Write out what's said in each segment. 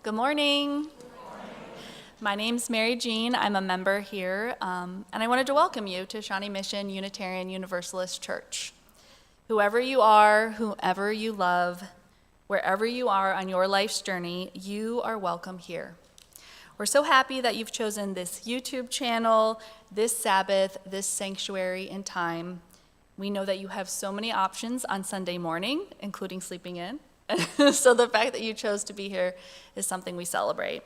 Good morning. My name's Mary Jean. I'm a member here, and I wanted to welcome you to Shawnee Mission Unitarian Universalist Church. Whoever you are, whoever you love, wherever you are on your life's journey, you are welcome here. We're so happy that you've chosen this YouTube channel, this Sabbath, this sanctuary and time. We know that you have so many options on Sunday morning, including sleeping in. So the fact that you chose to be here is something we celebrate.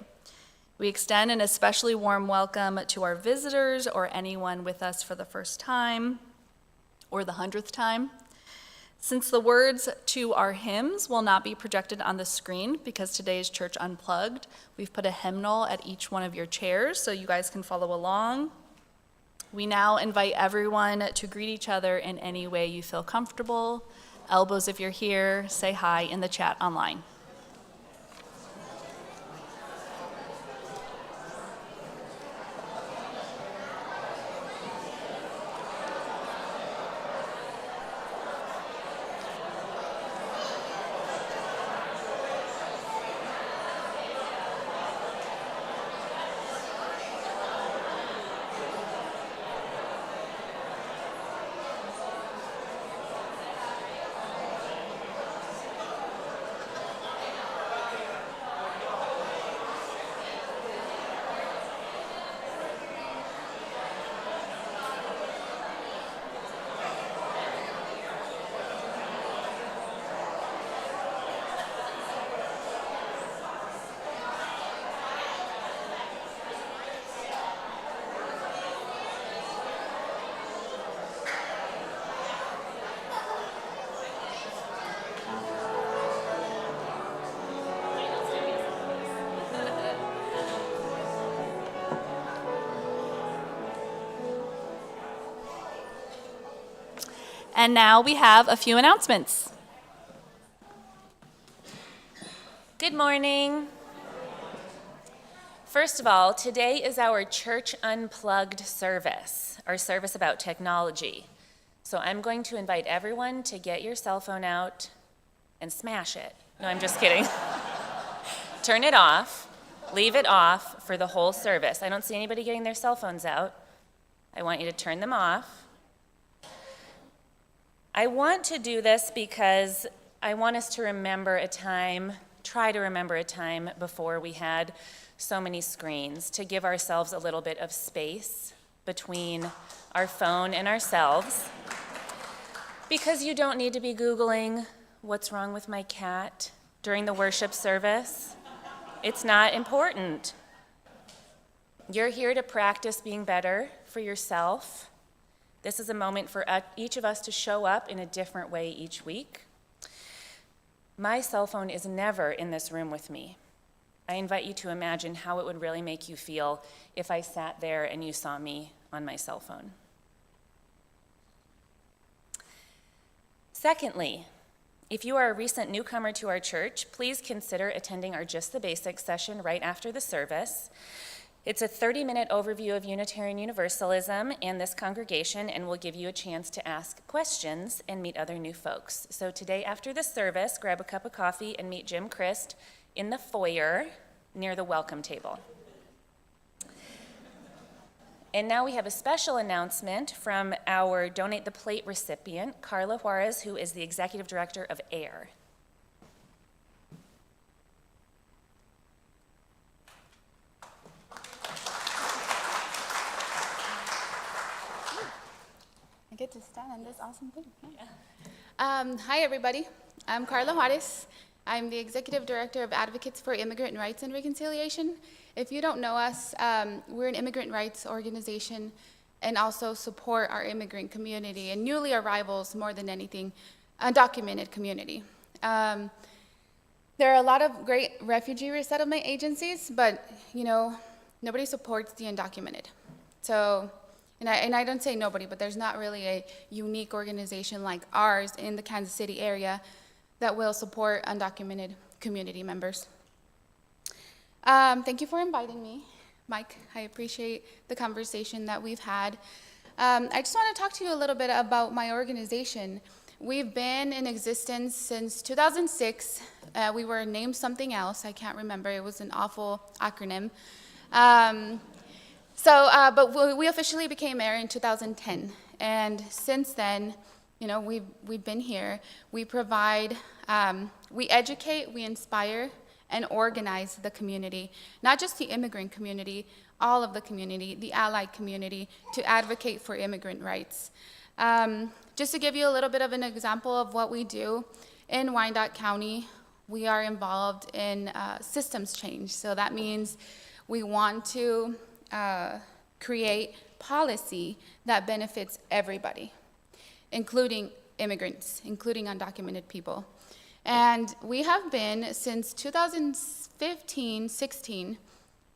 We extend an especially warm welcome to our visitors or anyone with us for the first time or the 100th time. Since the words to our hymns will not be projected on the screen because today is Church Unplugged, we've put a hymnal at each one of your chairs so you guys can follow along. We now invite everyone to greet each other in any way you feel comfortable. Elbows if you're here, say hi in the chat online. And now we have a few announcements. Good morning. First of all, today is our Church Unplugged service, our service about technology. So I'm going to invite everyone to get your cell phone out and smash it. No, I'm just kidding. Turn it off, leave it off for the whole service. I don't see anybody getting their cell phones out. I want you to turn them off. I want to do this because I want us to remember a time, try to remember a time before we had so many screens, to give ourselves a little bit of space between our phone and ourselves. Because you don't need to be Googling what's wrong with my cat during the worship service. It's not important. You're here to practice being better for yourself. This is a moment for each of us to show up in a different way each week. My cell phone is never in this room with me. I invite you to imagine how it would really make you feel if I sat there and you saw me on my cell phone. Secondly, if you are a recent newcomer to our church, please consider attending our Just the Basics session right after the service. It's a 30-minute overview of Unitarian Universalism and this congregation, and will give you a chance to ask questions and meet other new folks. So today after the service, grab a cup of coffee and meet Jim Christ in the foyer near the welcome table. And now we have a special announcement from our Donate the Plate recipient, Carla Juarez, who is the Executive Director of AIR. I get to stand on this awesome thing. Hi, everybody. I'm Carla Juarez. I'm the Executive Director of Advocates for Immigrant Rights and Reconciliation. If you don't know us, we're an immigrant rights organization and also support our immigrant community and newly arrivals more than anything, undocumented community. There are a lot of great refugee resettlement agencies, but nobody supports the undocumented. So. And I don't say nobody, but there's not really a unique organization like ours in the Kansas City area that will support undocumented community members. Thank you for inviting me, Mike. I appreciate the conversation that we've had. I just want to talk to you a little bit about my organization. We've been in existence since 2006. We were named something else. I can't remember. It was an awful acronym. But we officially became mayor in 2010. And since then, you know, we've been here. We provide, we educate, we inspire, and organize the community, not just the immigrant community, all of the community, the allied community, to advocate for immigrant rights. Just to give you a little bit of an example of what we do, in Wyandotte County, we are involved in systems change. So that means we want to create policy that benefits everybody, including immigrants, including undocumented people. And we have been, since 2015-16,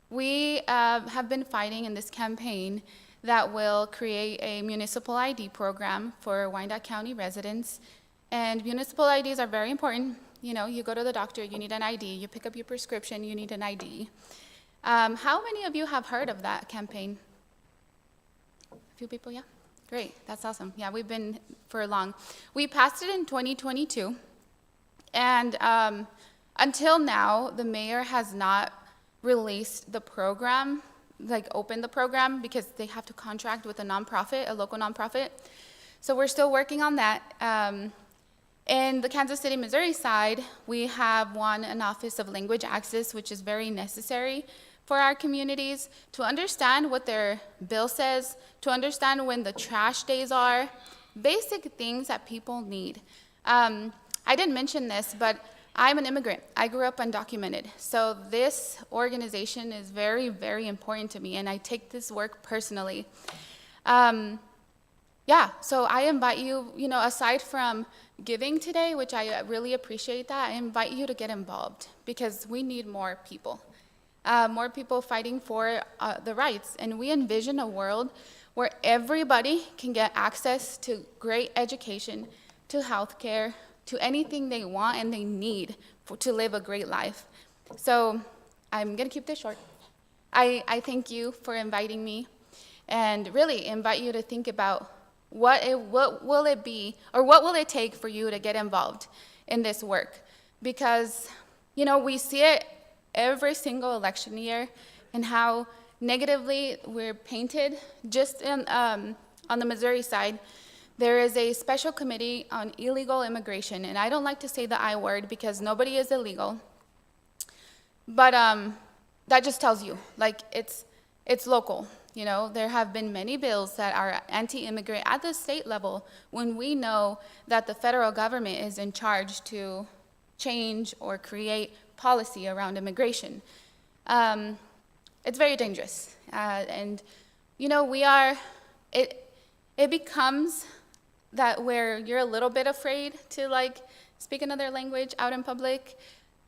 we have been fighting in this campaign that will create a municipal ID program for Wyandotte County residents. And municipal IDs are very important. You know, you go to the doctor, you need an ID. You pick up your prescription, you need an ID. How many of you have heard of that campaign? A few people, yeah? Great, that's awesome. Yeah, we've been for long. We passed it in 2022. And until now, the mayor has not released the program, like opened the program, because they have to contract with a nonprofit, a local nonprofit. So we're still working on that. In the Kansas City, Missouri side, we have an Office of Language Access, which is very necessary for our communities to understand what their bill says, to understand when the trash days are, basic things that people need. I didn't mention this, but I'm an immigrant. I grew up undocumented. So this organization is very, very important to me, and I take this work personally. So I invite you, you know, aside from giving today, which I really appreciate that, I invite you to get involved because we need more people fighting for the rights. And we envision a world where everybody can get access to great education, to healthcare, to anything they want and they need to live a great life. So I'm gonna keep this short. I thank you for inviting me and really invite you to think about what will it be, or what will it take for you to get involved in this work? Because, you know, we see it every single election year and how negatively we're painted. Just on the Missouri side, there is a special committee on illegal immigration, and I don't like to say the I word because nobody is illegal, but that just tells you, like, it's local. You know, there have been many bills that are anti-immigrant at the state level when we know that the federal government is in charge to change or create policy around immigration. It's very dangerous. And, you know, it becomes that where you're a little bit afraid to, like, speak another language out in public.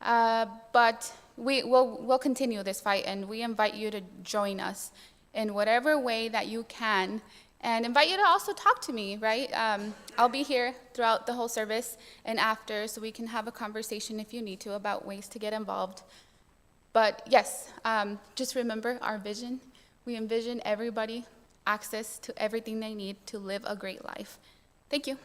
But we'll continue this fight, and we invite you to join us in whatever way that you can, and invite you to also talk to me, right? I'll be here throughout the whole service and after, so we can have a conversation if you need to about ways to get involved. But yes, just remember our vision. We envision everybody access to everything they need to live a great life. Thank you.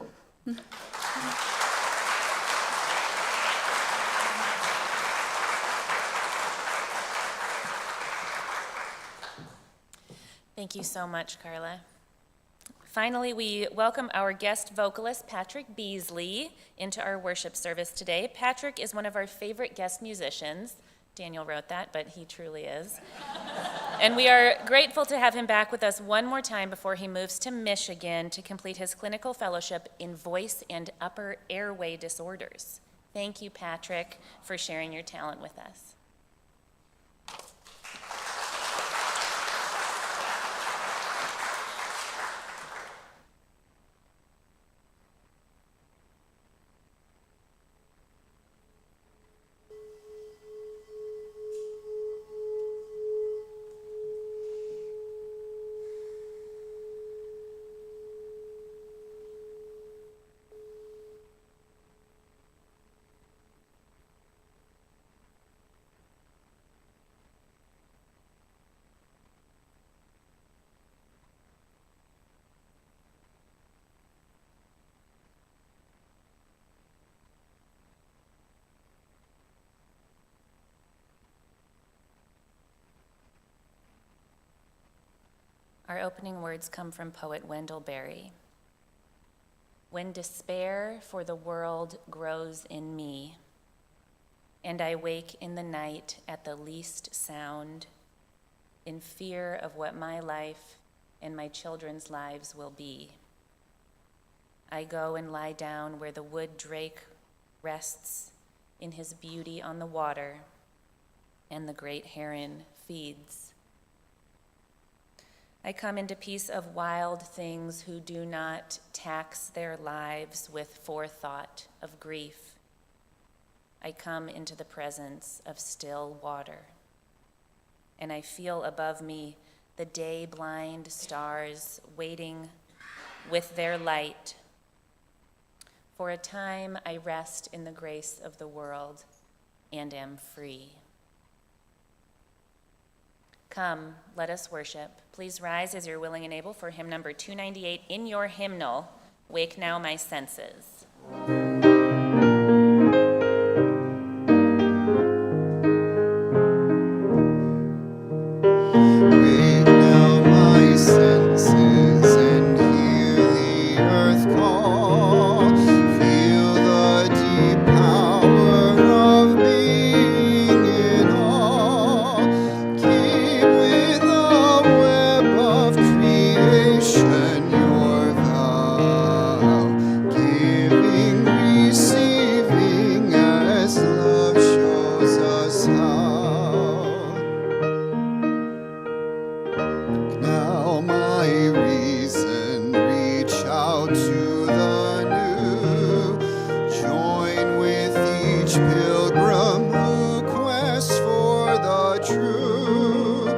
Thank you so much, Carla. Finally, we welcome our guest vocalist, Patrick Beasley, into our worship service today. Patrick is one of our favorite guest musicians. Daniel wrote that, but he truly is. And we are grateful to have him back with us one more time before he moves to Michigan to complete his clinical fellowship in voice and upper airway disorders. Thank you, Patrick, for sharing your talent with us. Our opening words come from poet Wendell Berry. When despair for the world grows in me, and I wake in the night at the least sound, in fear of what my life and my children's lives will be, I go and lie down where the wood drake rests in his beauty on the water, and the great heron feeds. I come into peace of wild things who do not tax their lives with forethought of grief. I come into the presence of still water, and I feel above me the day-blind stars waiting with their light. For a time I rest in the grace of the world and am free. Come, let us worship. Please rise as you're willing and able for hymn number 298 in your hymnal, Wake Now My Senses. Wake now my senses and hear the earth call. Feel the deep power of being in awe. Keep with the web of creation your vow. Giving, receiving as love shows us how. Now my reason reach out to the new. Join with each pilgrim who quests for the true.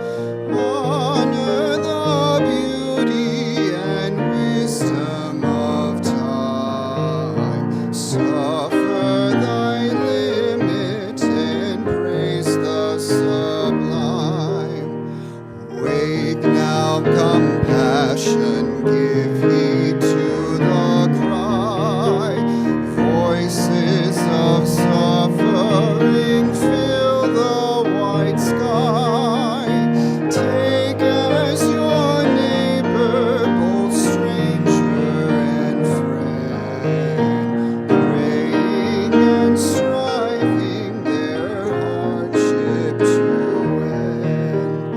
Honor the beauty and wisdom of time. Suffer thy limit and praise the sublime. Wake now, compassion, give heed to the cry. Voices of suffering fill the white sky. Take as your neighbor both stranger and friend, praying and striving their hardship to end.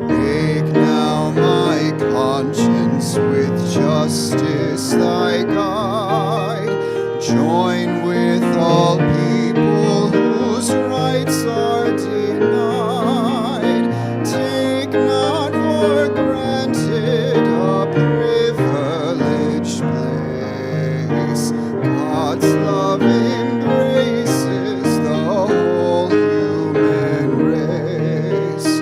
Wake now my conscience with justice thy guide. Join with all people whose rights are denied. Take not for granted a privileged place. God's love embraces the whole human race.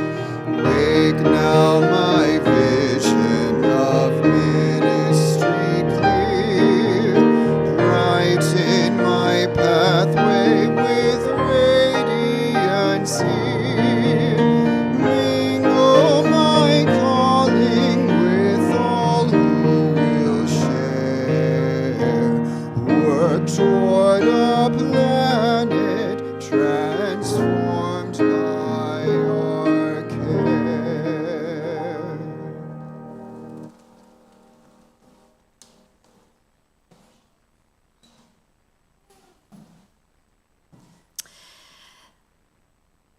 Wake now my vision of ministry clear. Brighten my pathway with radiance here. Mingle my calling with all who will share. Work toward a planet transformed by our care.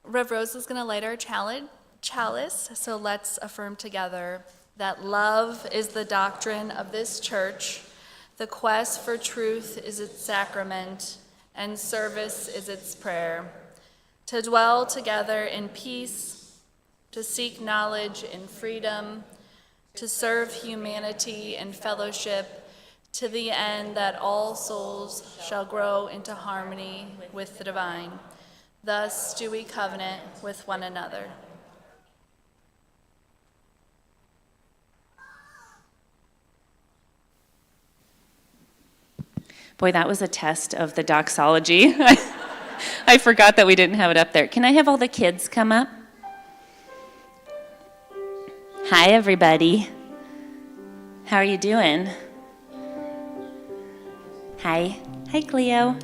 Rev Rose is going to light our chalice, so let's affirm together that love is the doctrine of this church, the quest for truth is its sacrament, and service is its prayer. To dwell together in peace, to seek knowledge in freedom, to serve humanity in fellowship, to the end that all souls shall grow into harmony with the divine. Thus do we covenant with one another. Boy, that was a test of the doxology. I forgot that we didn't have it up there. Can I have all the kids come up? Hi, everybody. How are you doing? Hi. Hi, Cleo.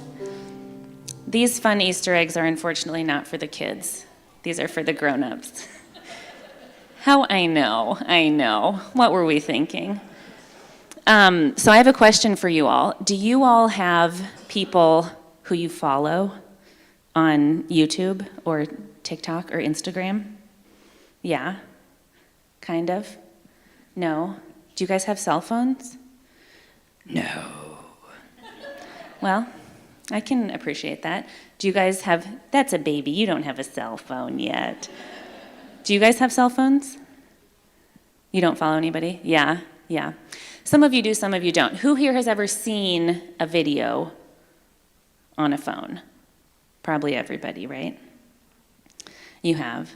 These fun Easter eggs are unfortunately not for the kids. These are for the grown-ups. How I know. What were we thinking? So I have a question for you all. Do you all have people who you follow on YouTube or TikTok or Instagram? Yeah? Kind of? No? Do you guys have cell phones? No. Well, I can appreciate that. Do you guys have, that's a baby, you don't have a cell phone yet. Do you guys have cell phones? You don't follow anybody? Yeah. Some of you do, some of you don't. Who here has ever seen a video on a phone? Probably everybody, right? You have.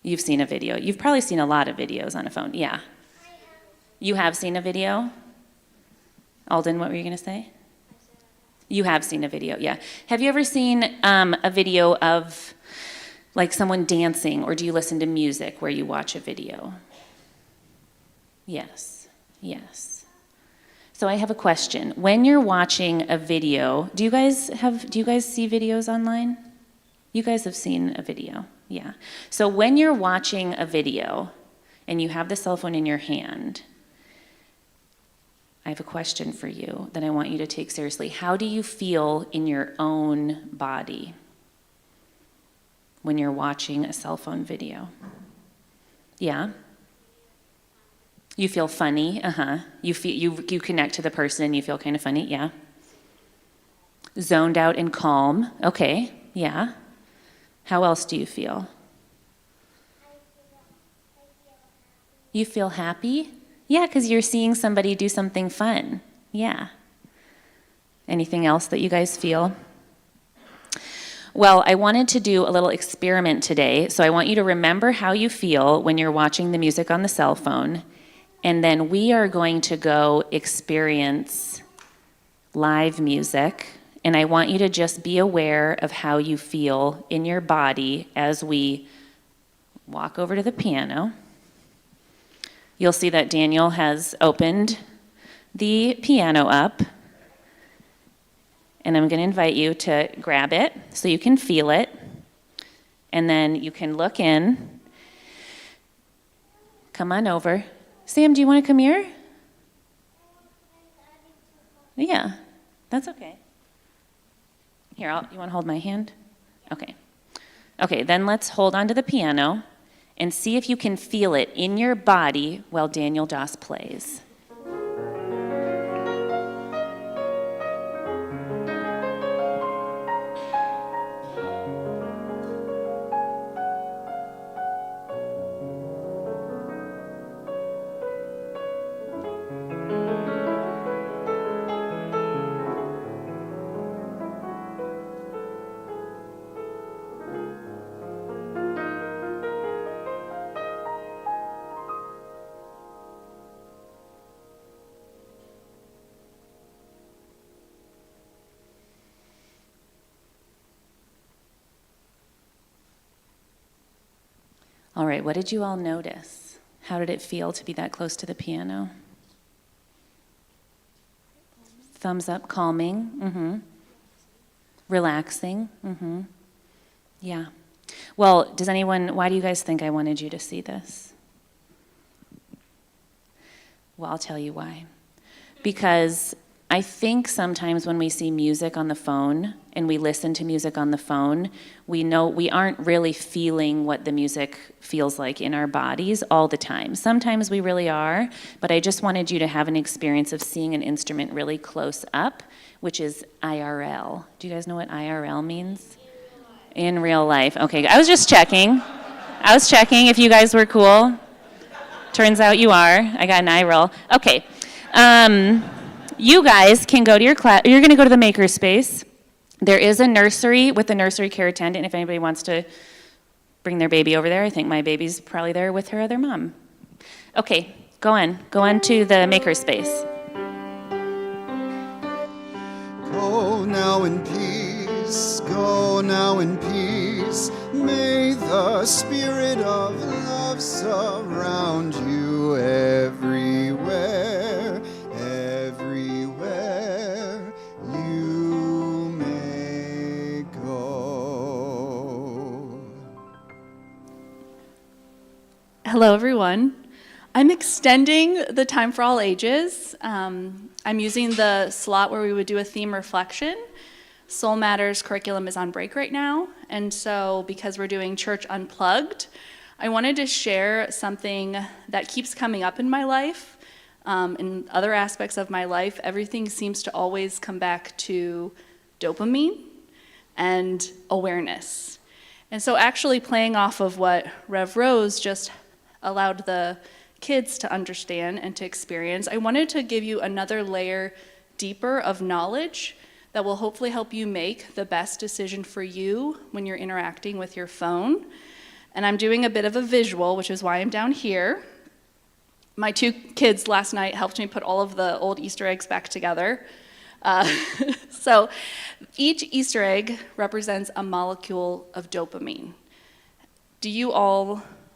You've seen a video. You've probably seen a lot of videos on a phone. Yeah. You have seen a video? Alden, what were you going to say? You have seen a video, yeah. Have you ever seen a video of like someone dancing, or do you listen to music where you watch a video? Yes. So I have a question. When you're watching a video, do you guys see videos online? You guys have seen a video, yeah. So when you're watching a video and you have the cell phone in your hand, I have a question for you that I want you to take seriously. How do you feel in your own body when you're watching a cell phone video? Yeah? You feel funny, You connect to the person and you feel kind of funny, yeah? Zoned out and calm, okay, yeah. How else do you feel? You feel happy? Yeah, because you're seeing somebody do something fun, yeah. Anything else that you guys feel? Well, I wanted to do a little experiment today, so I want you to remember how you feel when you're watching the music on the cell phone. And then we are going to go experience live music. And I want you to just be aware of how you feel in your body as we walk over to the piano. You'll see that Daniel has opened the piano up. And I'm going to invite you to grab it so you can feel it. And then you can look in. Come on over. Sam, do you want to come here? Yeah, that's okay. Here, you want to hold my hand? Okay. Okay, then let's hold on to the piano and see if you can feel it in your body while Daniel Doss plays. All right, what did you all notice? How did it feel to be that close to the piano? Thumbs up, calming, Relaxing, Yeah. Well, why do you guys think I wanted you to see this? Well, I'll tell you why. Because I think sometimes when we see music on the phone and we listen to music on the phone, we know we aren't really feeling what the music feels like in our bodies all the time. Sometimes we really are, but I just wanted you to have an experience of seeing an instrument really close up, which is IRL. Do you guys know what IRL means? In real life. Okay, I was just checking. I was checking if you guys were cool. Turns out you are. I got an eye roll. Okay. You guys can go to your class. You're going to go to the makerspace. There is a nursery with a nursery care attendant if anybody wants to bring their baby over there. I think my baby's probably there with her other mom. Okay, go on. Go on to the makerspace. Go now in peace, go now in peace. May the spirit of love surround you everywhere, everywhere you may go. Hello, everyone. I'm extending the time for all ages. I'm using the slot where we would do a theme reflection. Soul Matters curriculum is on break right now, and so because we're doing Church Unplugged, I wanted to share something that keeps coming up in my life. In other aspects of my life, everything seems to always come back to dopamine and awareness. And so actually playing off of what Rev Rose just allowed the kids to understand and to experience, I wanted to give you another layer deeper of knowledge that will hopefully help you make the best decision for you when you're interacting with your phone. And I'm doing a bit of a visual, which is why I'm down here. My two kids last night helped me put all of the old Easter eggs back together. So each Easter egg represents a molecule of dopamine.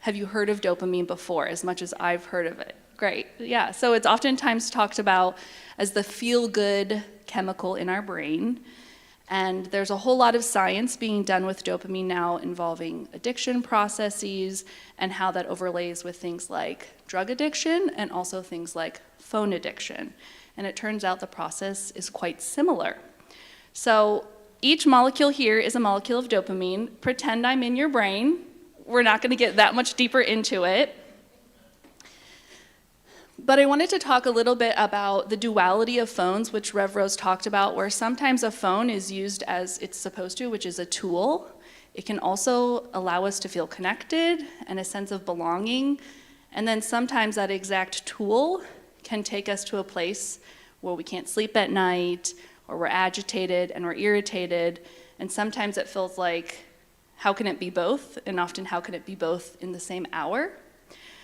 Have you heard of dopamine before, as much as I've heard of it? Great, yeah. So it's oftentimes talked about as the feel-good chemical in our brain. And there's a whole lot of science being done with dopamine now involving addiction processes and how that overlays with things like drug addiction and also things like phone addiction. And it turns out the process is quite similar. So each molecule here is a molecule of dopamine. Pretend I'm in your brain. We're not going to get that much deeper into it. But I wanted to talk a little bit about the duality of phones, which Rev Rose talked about, where sometimes a phone is used as it's supposed to, which is a tool. It can also allow us to feel connected and a sense of belonging. And then sometimes that exact tool can take us to a place where we can't sleep at night, or we're agitated and we're irritated. And sometimes it feels like, how can it be both? And often, how can it be both in the same hour?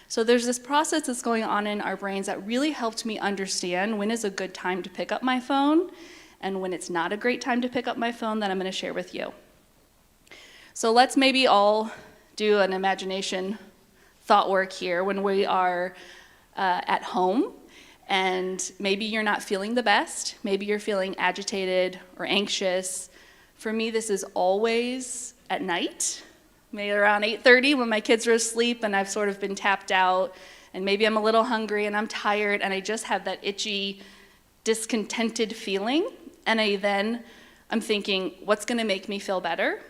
So there's this process that's going on in our brains that really helped me understand when is a good time to pick up my phone and when it's not a great time to pick up my phone that I'm going to share with you. So let's maybe all do an imagination thought work here when we are at home, and maybe you're not feeling the best. Maybe you're feeling agitated or anxious. For me, this is always at night. Maybe around 8:30 when my kids are asleep and I've sort of been tapped out, and maybe I'm a little hungry and I'm tired and I just have that itchy, discontented feeling. And I'm thinking, what's going to make me feel better?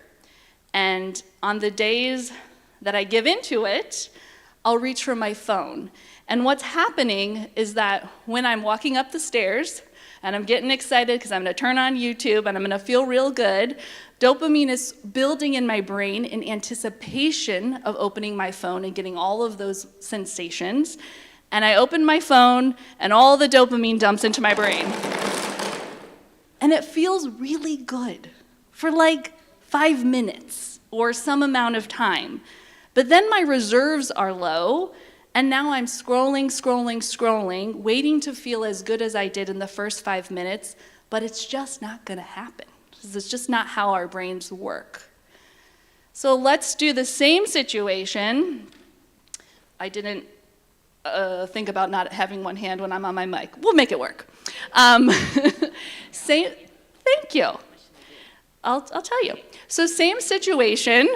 And on the days that I give into it, I'll reach for my phone. And what's happening is that when I'm walking up the stairs and I'm getting excited because I'm going to turn on YouTube and I'm going to feel real good, dopamine is building in my brain in anticipation of opening my phone and getting all of those sensations. And I open my phone and all the dopamine dumps into my brain. And it feels really good for like 5 minutes or some amount of time. But then my reserves are low, and now I'm scrolling, waiting to feel as good as I did in the first 5 minutes, but it's just not going to happen. It's just not how our brains work. So let's do the same situation. I didn't think about not having one hand when I'm on my mic. We'll make it work. Thank you. I'll tell you. So same situation.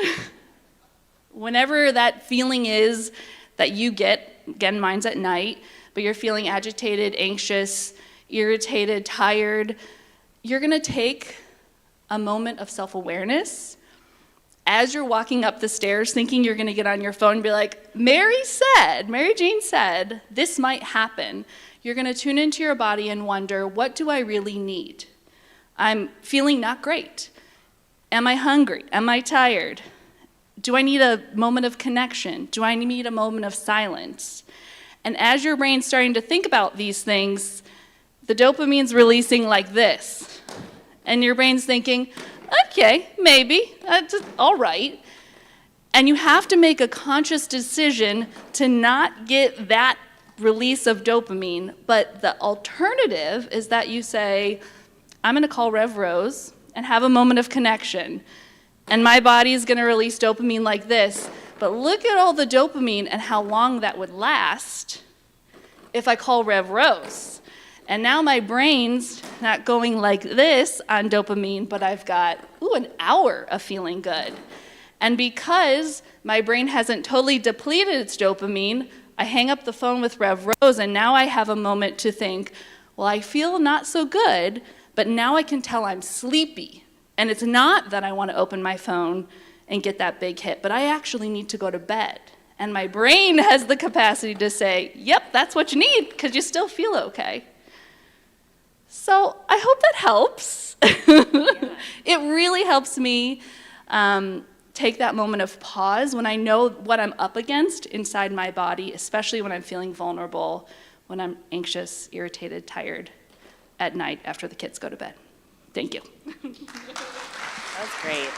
Whenever that feeling is that you get, again, mine's at night, but you're feeling agitated, anxious, irritated, tired, you're going to take a moment of self-awareness as you're walking up the stairs thinking you're going to get on your phone and be like, Mary Jean said, this might happen. You're going to tune into your body and wonder, what do I really need? I'm feeling not great. Am I hungry? Am I tired? Do I need a moment of connection? Do I need a moment of silence? And as your brain's starting to think about these things, the dopamine's releasing like this. And your brain's thinking, okay, maybe, all right. And you have to make a conscious decision to not get that release of dopamine, but the alternative is that you say, I'm going to call Rev Rose and have a moment of connection. And my body is going to release dopamine like this. But look at all the dopamine and how long that would last if I call Rev Rose. And now my brain's not going like this on dopamine, but I've got, an hour of feeling good. And because my brain hasn't totally depleted its dopamine, I hang up the phone with Rev Rose, and now I have a moment to think, well, I feel not so good, but now I can tell I'm sleepy. And it's not that I want to open my phone and get that big hit, but I actually need to go to bed. And my brain has the capacity to say, yep, that's what you need, because you still feel okay. So I hope that helps. It really helps me take that moment of pause when I know what I'm up against inside my body, especially when I'm feeling vulnerable, when I'm anxious, irritated, tired at night after the kids go to bed. Thank you. That's great.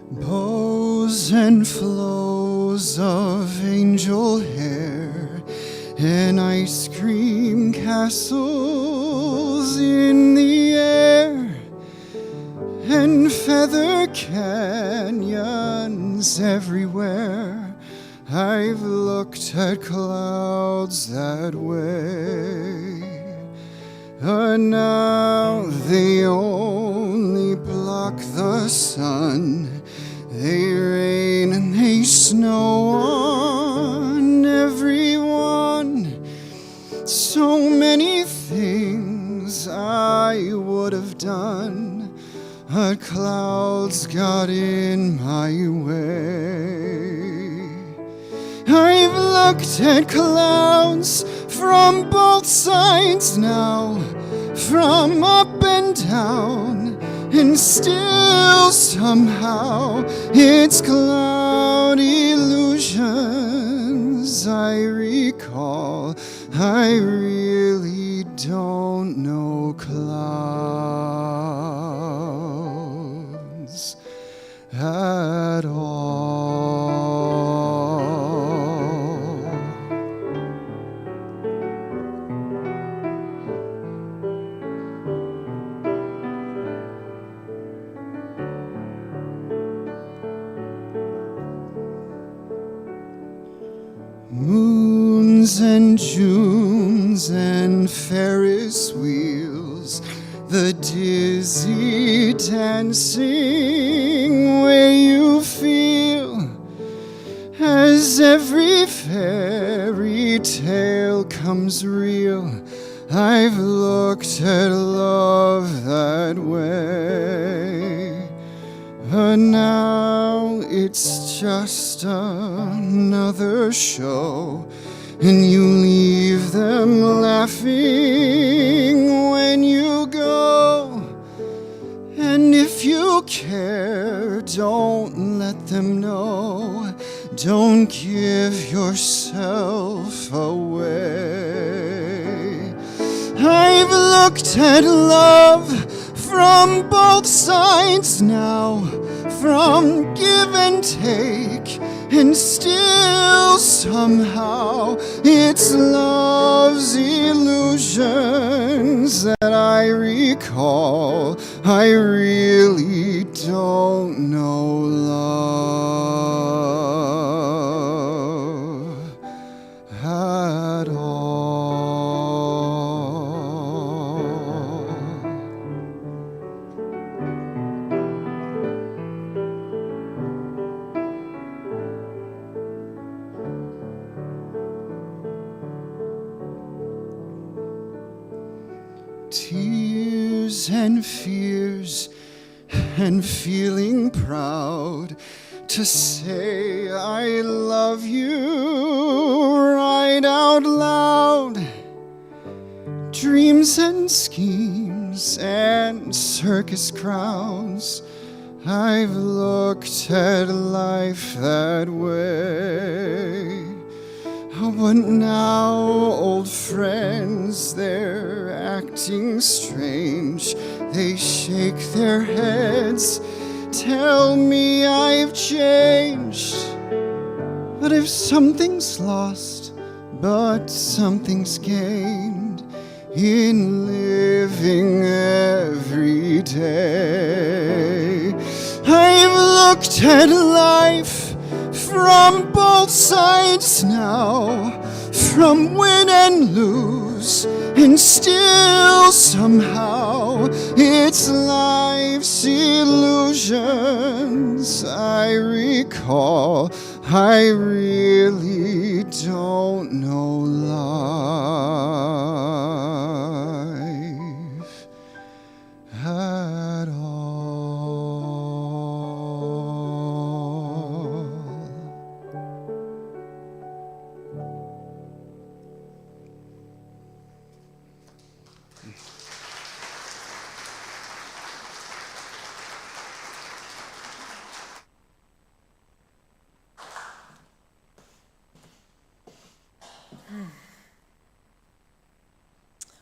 Bows and flows of angel hair and ice cream castles in the air and feather canyons everywhere. I've looked at clouds that way, but now they only block the sun. They rain and they snow on everyone. So many things I would have done, but clouds got in my way. I've looked at clouds from both sides now, from up and down, and still somehow it's cloud illusions I recall. I really don't know clouds at all. Moons and Junes and Ferris wheels, the dizzy dancing way you feel as every fairy tale comes real. I've looked at love that way, but now it's just another show, and you leave them laughing when you go. And if you care, don't let them know. Don't give yourself away. I've looked at love from both sides now, from give and take, and still somehow it's love's illusions that I recall. I really don't know love at all. Tears and fears and feeling proud to say I love you right out loud. Dreams and schemes and circus crowds, I've looked at life that way. Oh, but now old friends, they're acting strange. They shake their heads, tell me I've changed. But if something's lost, but something's gained in living every day. I've looked at life from both sides now, from win and lose, and still somehow it's life's illusions I recall. I really don't know life at all.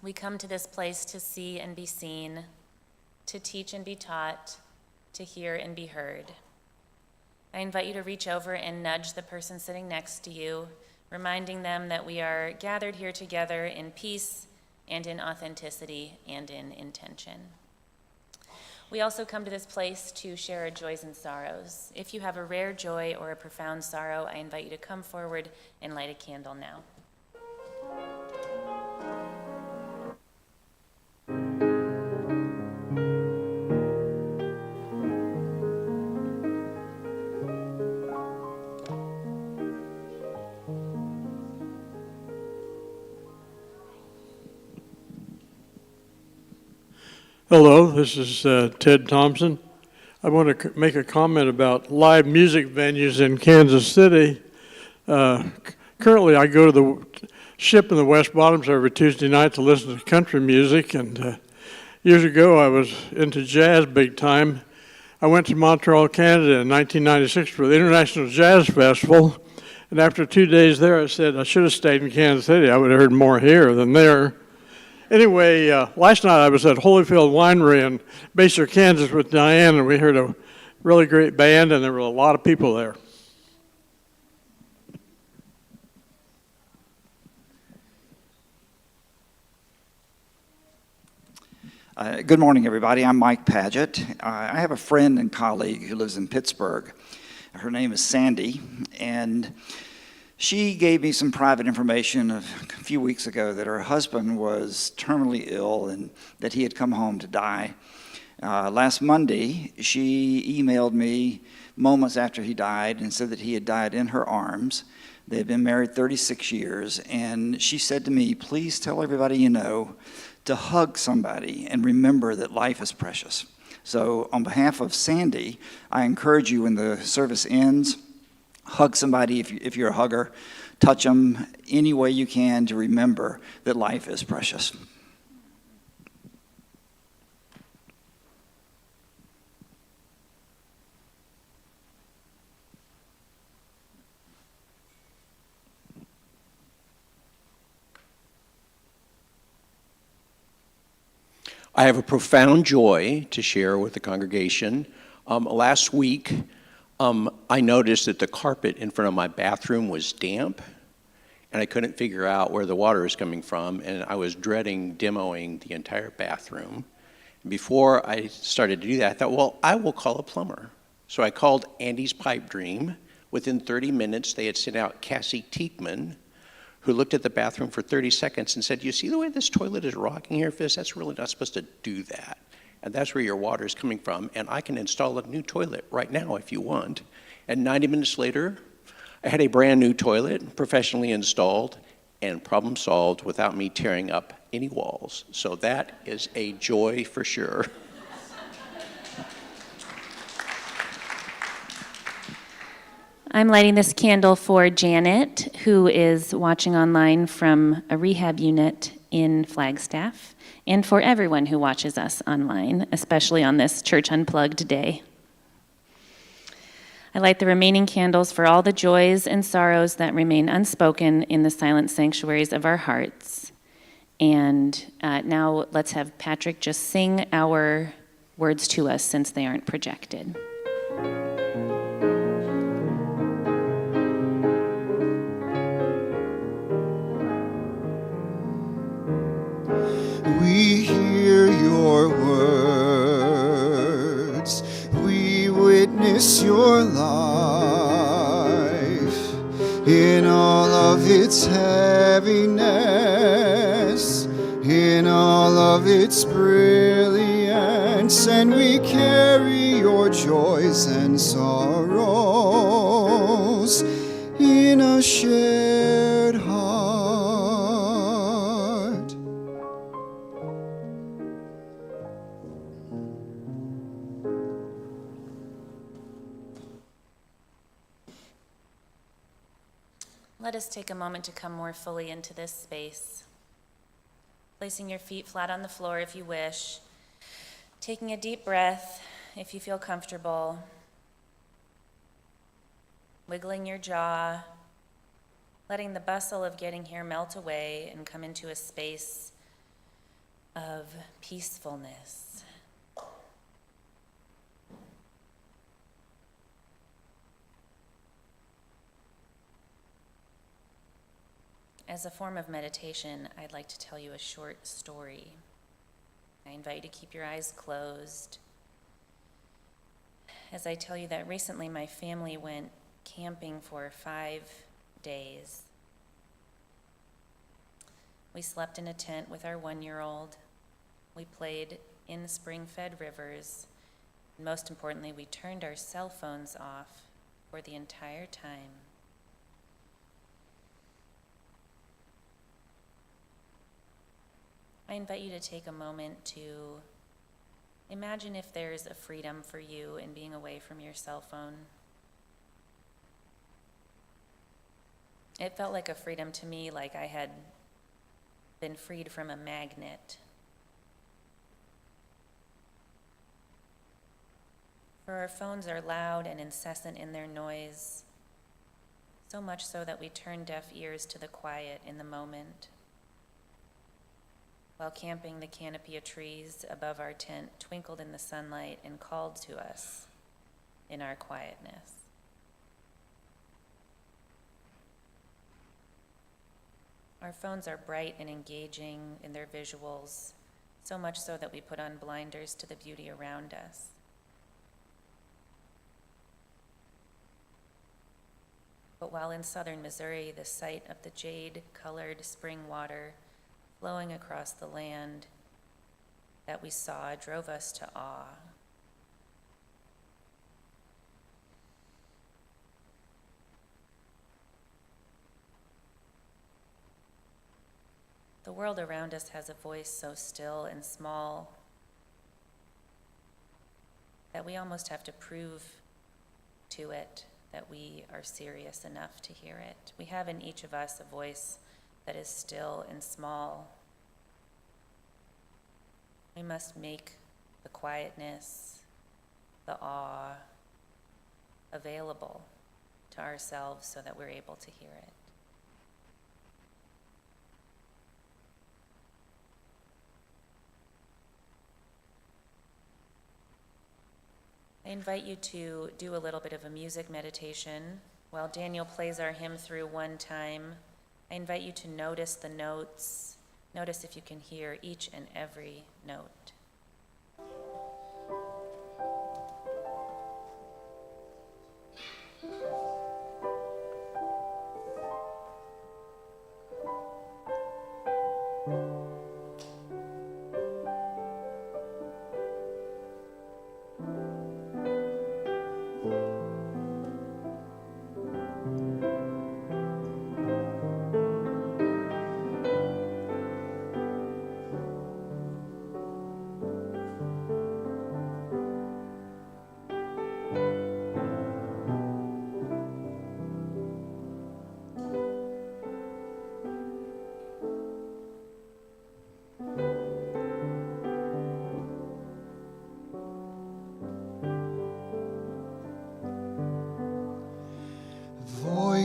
We come to this place to see and be seen, to teach and be taught, to hear and be heard. I invite you to reach over and nudge the person sitting next to you, reminding them that we are gathered here together in peace and in authenticity and in intention. We also come to this place to share our joys and sorrows. If you have a rare joy or a profound sorrow, I invite you to come forward and light a candle now. Hello, this is Ted Thompson. I want to make a comment about live music venues in Kansas City. Currently, I go to the Ship in the West Bottoms every Tuesday night to listen to country music, and years ago I was into jazz big time. I went to Montreal, Canada in 1996 for the International Jazz Festival, and after 2 days there I said I should have stayed in Kansas City. I would have heard more here than there. Anyway, last night I was at Holyfield Winery in Basehor, Kansas with Diane, and we heard a really great band, and there were a lot of people there. Good morning, everybody. I'm Mike Paget. I have a friend and colleague who lives in Pittsburgh. Her name is Sandy, and she gave me some private information a few weeks ago that her husband was terminally ill and that he had come home to die. Last Monday, she emailed me moments after he died and said that he had died in her arms. They had been married 36 years, and she said to me, please tell everybody you know to hug somebody and remember that life is precious. So on behalf of Sandy, I encourage you when the service ends, hug somebody if you're a hugger, touch them any way you can to remember that life is precious. I have a profound joy to share with the congregation. Last week, I noticed that the carpet in front of my bathroom was damp, and I couldn't figure out where the water is coming from, and I was dreading demoing the entire bathroom. Before I started to do that, I thought, well, I will call a plumber. So I called Andy's Pipe Dream. Within 30 minutes, they had sent out Cassie Teekman, who looked at the bathroom for 30 seconds and said, you see the way this toilet is rocking here, Fizz? That's really not supposed to do that. And that's where your water is coming from, and I can install a new toilet right now if you want. And 90 minutes later, I had a brand new toilet, professionally installed, and problem solved without me tearing up any walls. So that is a joy for sure. I'm lighting this candle for Janet, who is watching online from a rehab unit in Flagstaff, and for everyone who watches us online, especially on this Church Unplugged day. I light the remaining candles for all the joys and sorrows that remain unspoken in the silent sanctuaries of our hearts. And now let's have Patrick just sing our words to us since they aren't projected. We hear your words. We witness your life in all of its heaviness, in all of its brilliance, and we carry your joys and sorrows in a shared heart. Let us take a moment to come more fully into this space. Placing your feet flat on the floor if you wish. Taking a deep breath if you feel comfortable. Wiggling your jaw. Letting the bustle of getting here melt away and come into a space of peacefulness. As a form of meditation, I'd like to tell you a short story. I invite you to keep your eyes closed. As I tell you that recently my family went camping for 5 days. We slept in a tent with our 1-year-old. We played in spring-fed rivers. And most importantly, we turned our cell phones off for the entire time. I invite you to take a moment to imagine if there's a freedom for you in being away from your cell phone. It felt like a freedom to me, like I had been freed from a magnet. For our phones are loud and incessant in their noise, so much so that we turn deaf ears to the quiet in the moment. While camping, the canopy of trees above our tent twinkled in the sunlight and called to us in our quietness. Our phones are bright and engaging in their visuals, so much so that we put on blinders to the beauty around us. But while in southern Missouri, the sight of the jade-colored spring water flowing across the land that we saw drove us to awe. The world around us has a voice so still and small that we almost have to prove to it that we are serious enough to hear it. We have in each of us a voice that is still and small. We must make the quietness, the awe available to ourselves so that we're able to hear it. I invite you to do a little bit of a music meditation. While Daniel plays our hymn through one time, I invite you to notice the notes. Notice if you can hear each and every note.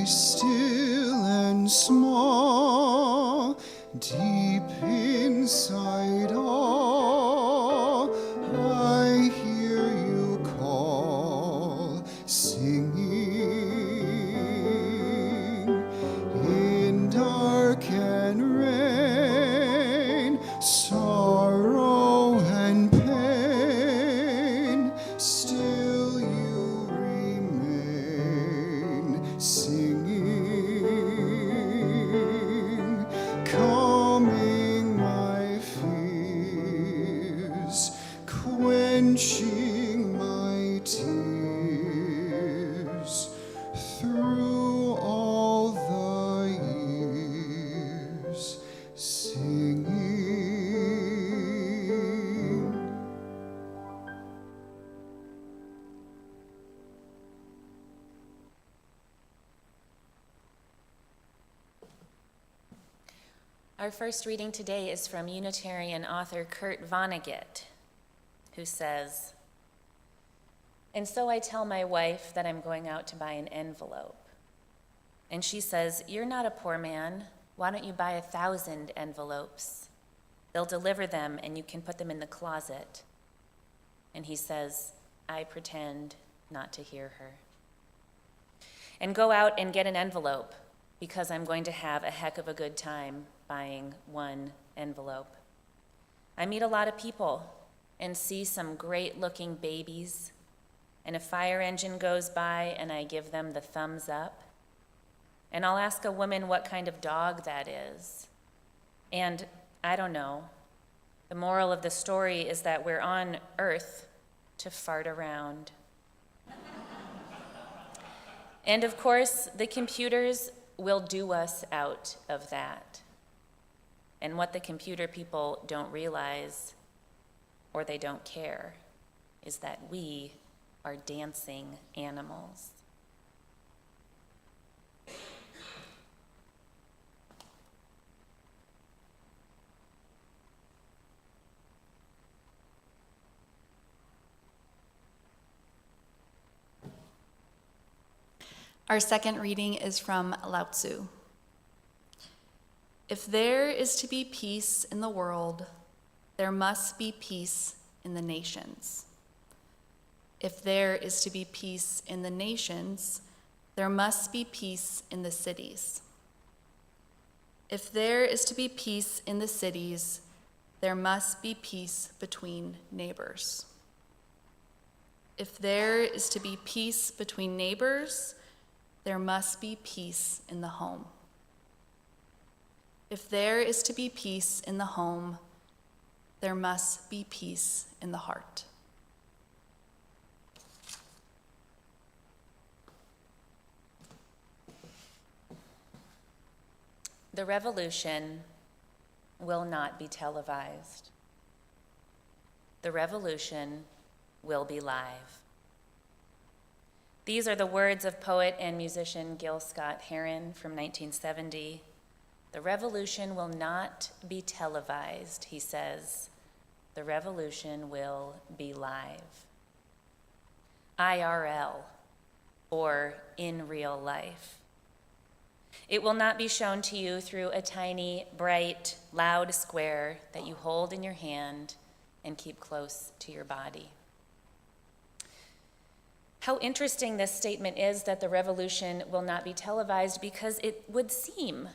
Still and small, deep inside all, I hear you call, singing in dark and rain, song Our first reading today is from Unitarian author Kurt Vonnegut, who says, "And so I tell my wife that I'm going out to buy an envelope. And she says, 'You're not a poor man. Why don't you buy 1,000 envelopes? They'll deliver them and you can put them in the closet.' And he says, I pretend not to hear her. And go out and get an envelope because I'm going to have a heck of a good time buying one envelope. I meet a lot of people and see some great-looking babies, and a fire engine goes by and I give them the thumbs up. And I'll ask a woman what kind of dog that is. And I don't know. The moral of the story is that we're on Earth to fart around. And of course, the computers will do us out of that. And what the computer people don't realize, or they don't care, is that we are dancing animals." Our second reading is from Lao Tzu. If there is to be peace in the world, there must be peace in the nations. If there is to be peace in the nations, there must be peace in the cities. If there is to be peace in the cities, there must be peace between neighbors. If there is to be peace between neighbors, there must be peace in the home. If there is to be peace in the home, there must be peace in the heart. The revolution will not be televised. The revolution will be live. These are the words of poet and musician Gil Scott-Heron from 1970. The revolution will not be televised, he says. The revolution will be live. IRL, or in real life. It will not be shown to you through a tiny, bright, loud square that you hold in your hand and keep close to your body. How interesting this statement is that the revolution will not be televised, because it would seem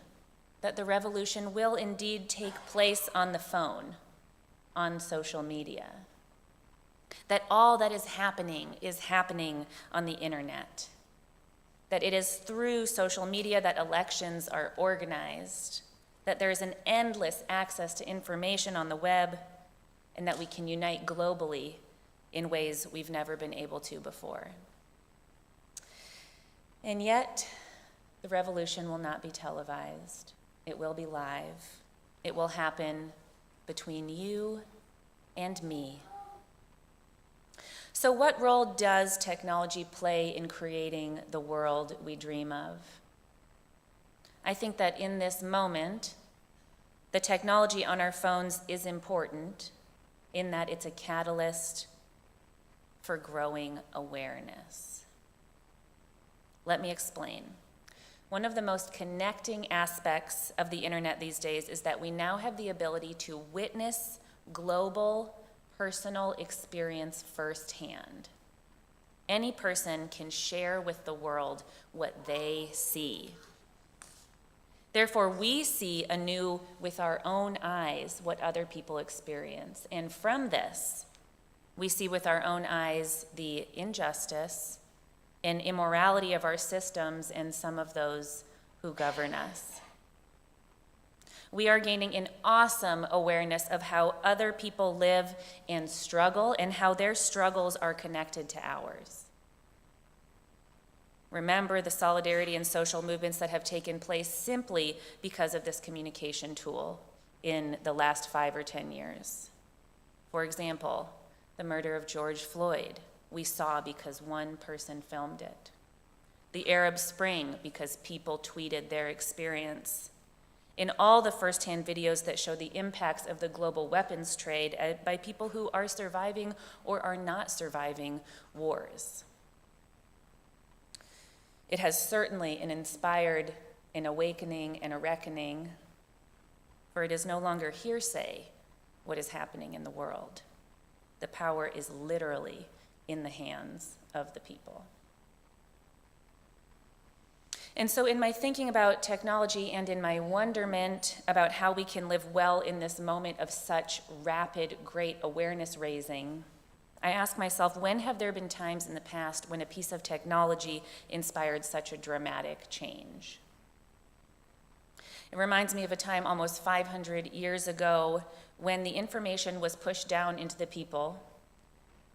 that the revolution will indeed take place on the phone, on social media. That all that is happening on the internet. That it is through social media that elections are organized. That there is an endless access to information on the web, and that we can unite globally in ways we've never been able to before. And yet, the revolution will not be televised. It will be live. It will happen between you and me. So what role does technology play in creating the world we dream of? I think that in this moment, the technology on our phones is important in that it's a catalyst for growing awareness. Let me explain. One of the most connecting aspects of the internet these days is that we now have the ability to witness global, personal experience firsthand. Any person can share with the world what they see. Therefore, we see anew with our own eyes what other people experience. And from this, we see with our own eyes the injustice and immorality of our systems and some of those who govern us. We are gaining an awesome awareness of how other people live and struggle, and how their struggles are connected to ours. Remember the solidarity and social movements that have taken place simply because of this communication tool in the last 5 or 10 years. For example, the murder of George Floyd, we saw because one person filmed it. The Arab Spring, because people tweeted their experience. in all the firsthand videos that show the impacts of the global weapons trade by people who are surviving or are not surviving wars. It has certainly inspired an awakening and a reckoning, for it is no longer hearsay what is happening in the world. The power is literally in the hands of the people. And so in my thinking about technology and in my wonderment about how we can live well in this moment of such rapid, great awareness raising, I ask myself, when have there been times in the past when a piece of technology inspired such a dramatic change? It reminds me of a time almost 500 years ago when the information was pushed down into the people,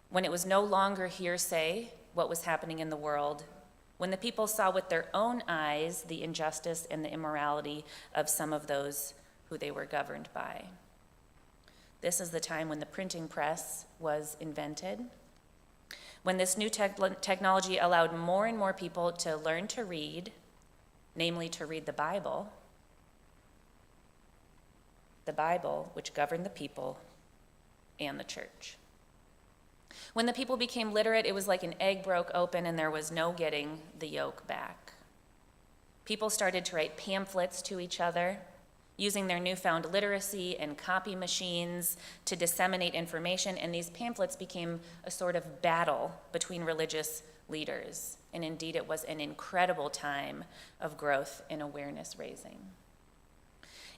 when it was no longer hearsay what was happening in the world, when the people saw with their own eyes the injustice and the immorality of some of those who they were governed by. This is the time when the printing press was invented, when this new technology allowed more and more people to learn to read, namely to read the Bible which governed the people and the church. When the people became literate, it was like an egg broke open and there was no getting the yolk back. People started to write pamphlets to each other, using their newfound literacy and copy machines to disseminate information, and these pamphlets became a sort of battle between religious leaders. And indeed, it was an incredible time of growth and awareness raising.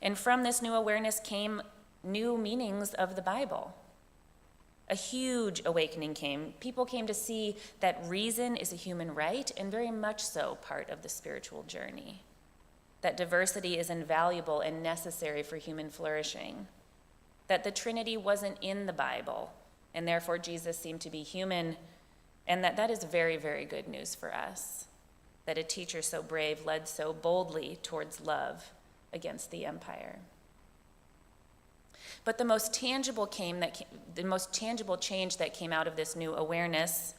And from this new awareness came new meanings of the Bible. A huge awakening came. People came to see that reason is a human right, and very much so part of the spiritual journey. That diversity is invaluable and necessary for human flourishing. That the Trinity wasn't in the Bible, and therefore Jesus seemed to be human, and that is very, very good news for us. That a teacher so brave led so boldly towards love against the empire. But the most tangible change that came out of this new awareness,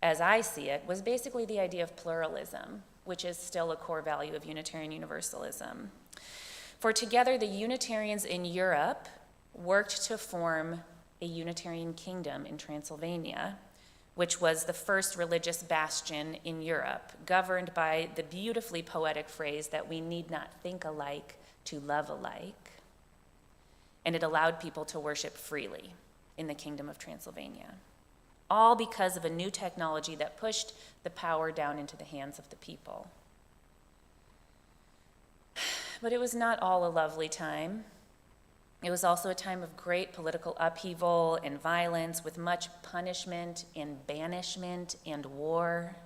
as I see it, was basically the idea of pluralism, which is still a core value of Unitarian Universalism. For together, the Unitarians in Europe worked to form a Unitarian kingdom in Transylvania, which was the first religious bastion in Europe, governed by the beautifully poetic phrase that we need not think alike to love alike. And it allowed people to worship freely in the kingdom of Transylvania, all because of a new technology that pushed the power down into the hands of the people. But it was not all a lovely time. It was also a time of great political upheaval and violence, with much punishment and banishment and war.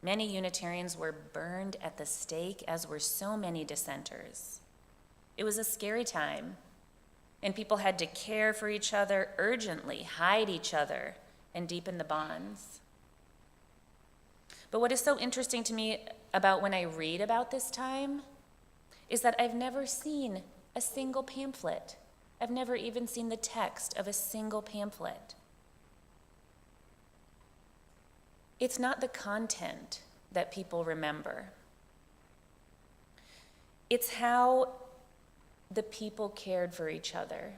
Many Unitarians were burned at the stake, as were so many dissenters. It was a scary time, and people had to care for each other urgently, hide each other, and deepen the bonds. But what is so interesting to me about when I read about this time is that I've never seen a single pamphlet. I've never even seen the text of a single pamphlet. It's not the content that people remember. It's how the people cared for each other.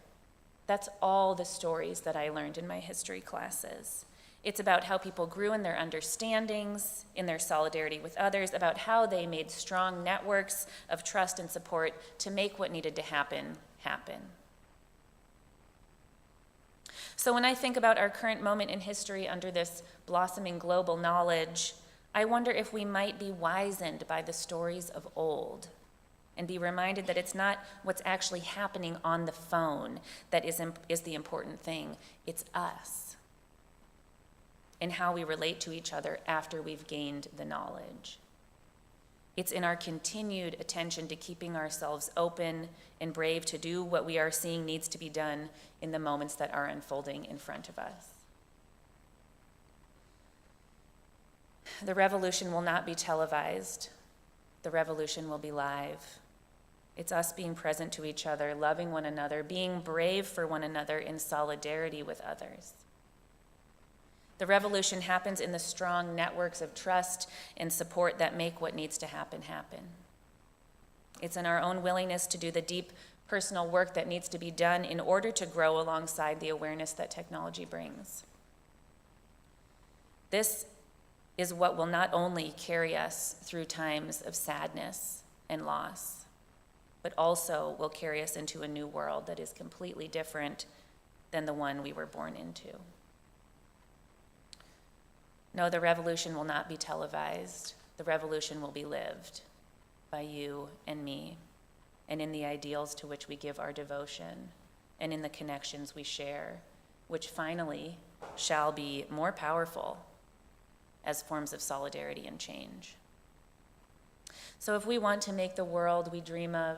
That's all the stories that I learned in my history classes. It's about how people grew in their understandings, in their solidarity with others, about how they made strong networks of trust and support to make what needed to happen, happen. So when I think about our current moment in history under this blossoming global knowledge, I wonder if we might be wizened by the stories of old and be reminded that it's not what's actually happening on the phone that is the important thing. It's us and how we relate to each other after we've gained the knowledge. It's in our continued attention to keeping ourselves open and brave to do what we are seeing needs to be done in the moments that are unfolding in front of us. The revolution will not be televised. The revolution will be live. It's us being present to each other, loving one another, being brave for one another in solidarity with others. The revolution happens in the strong networks of trust and support that make what needs to happen, happen. It's in our own willingness to do the deep personal work that needs to be done in order to grow alongside the awareness that technology brings. This is what will not only carry us through times of sadness and loss, but also will carry us into a new world that is completely different than the one we were born into. No, the revolution will not be televised. The revolution will be lived by you and me, and in the ideals to which we give our devotion, and in the connections we share, which finally shall be more powerful as forms of solidarity and change. So if we want to make the world we dream of,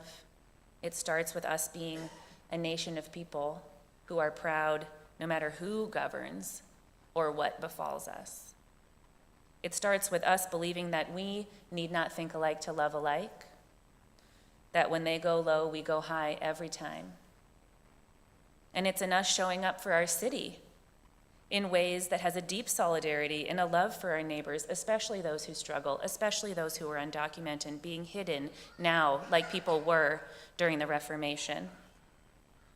it starts with us being a nation of people who are proud no matter who governs or what befalls us. It starts with us believing that we need not think alike to love alike, that when they go low, we go high every time. And it's in us showing up for our city in ways that has a deep solidarity and a love for our neighbors, especially those who struggle, especially those who are undocumented, being hidden now like people were during the Reformation.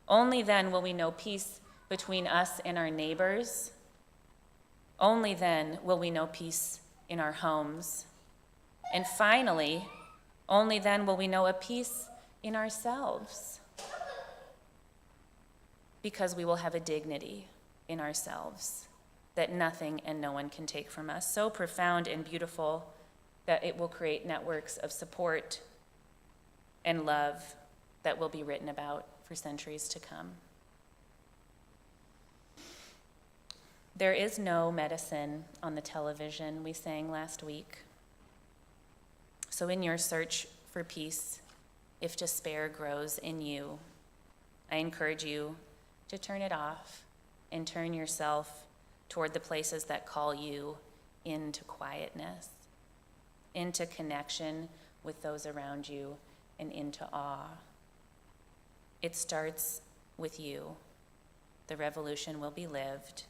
Only then will we know peace between us and our neighbors. Only then will we know peace in our homes. And finally, only then will we know a peace in ourselves, because we will have a dignity in ourselves that nothing and no one can take from us, so profound and beautiful that it will create networks of support and love that will be written about for centuries to come. There is no medicine on the television, we sang last week. So in your search for peace, if despair grows in you, I encourage you to turn it off and turn yourself toward the places that call you into quietness, into connection with those around you, and into awe. It starts with you. The revolution will be lived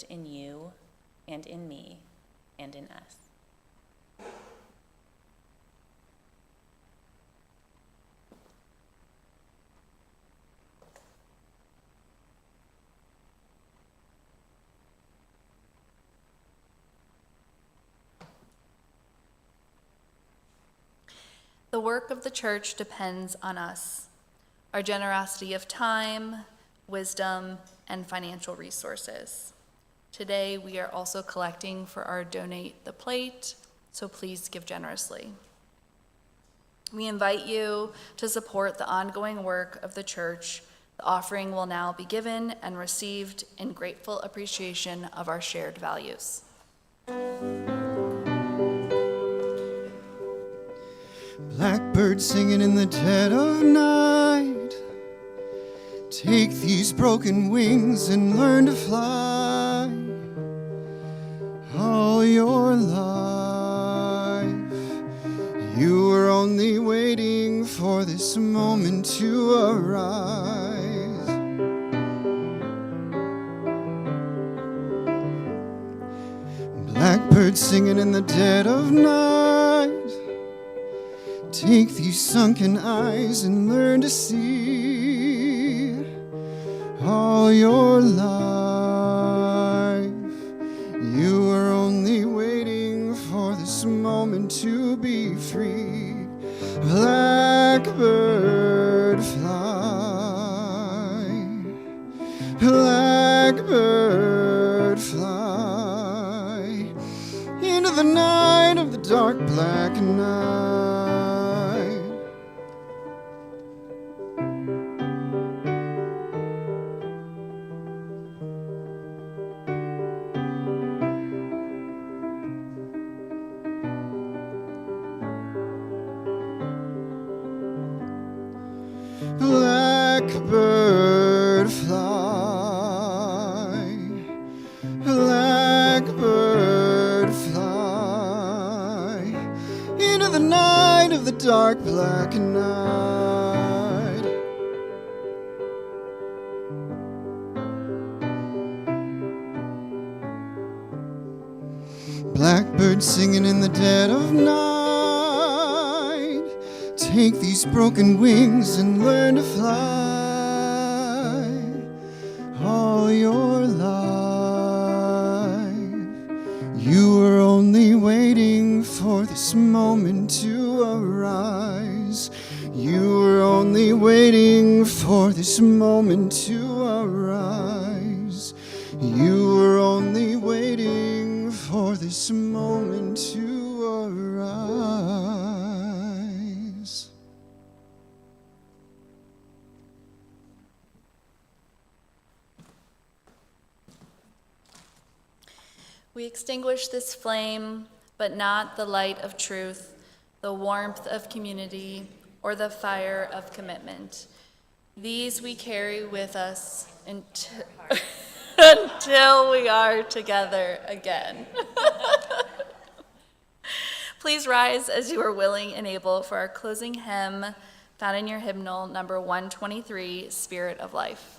in you and in me and in us. The work of the church depends on us, our generosity of time, wisdom, and financial resources. Today, we are also collecting for our Donate the Plate, so please give generously. We invite you to support the ongoing work of the church. The offering will now be given and received in grateful appreciation of our shared values. Blackbird singing in the dead of night. Take these broken wings and learn to fly. All your life, you were only waiting for this moment to arise. Blackbird singing in the dead of night. Take these sunken eyes and learn to see. All your life, you were only waiting for this moment to be free. Blackbird fly, blackbird fly, into the night of the dark black night. Blackbird fly, blackbird fly, into the night of the dark black night. Blackbird singing in the dead of night. Take these broken wings and learn to fly all your life. You were only waiting for this moment to arise. You were only waiting for this moment to arise. You were only waiting for this moment to arise. We extinguish this flame, but not the light of truth, the warmth of community, or the fire of commitment. These we carry with us until we are together again. Please rise as you are willing and able for our closing hymn found in your hymnal, number 123, Spirit of Life.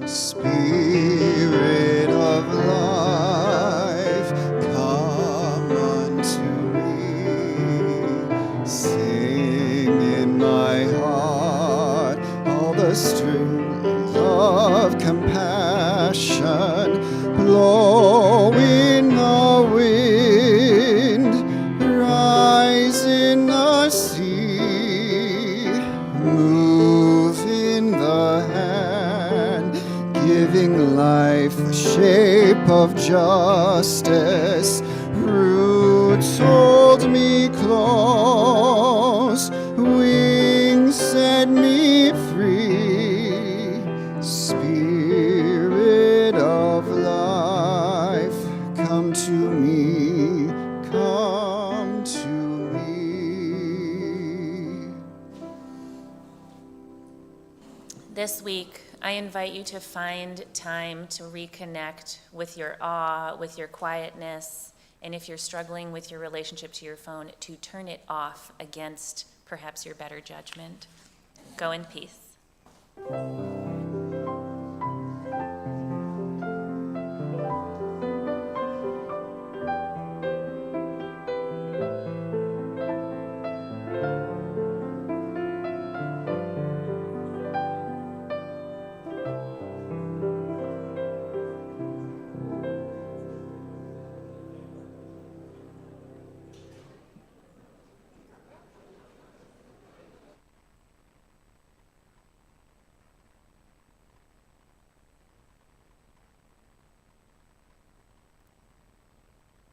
Spirit of life, come unto me. Sing in my heart all the strength of compassion. Blow in the wind, rise in the sea, move in the hand, giving life the shape of justice. Roots hold me close, wings set me free. Spirit of life, come to me, come to me. This week, I invite you to find time to reconnect with your awe, with your quietness, and if you're struggling with your relationship to your phone, to turn it off against perhaps your better judgment. Go in peace.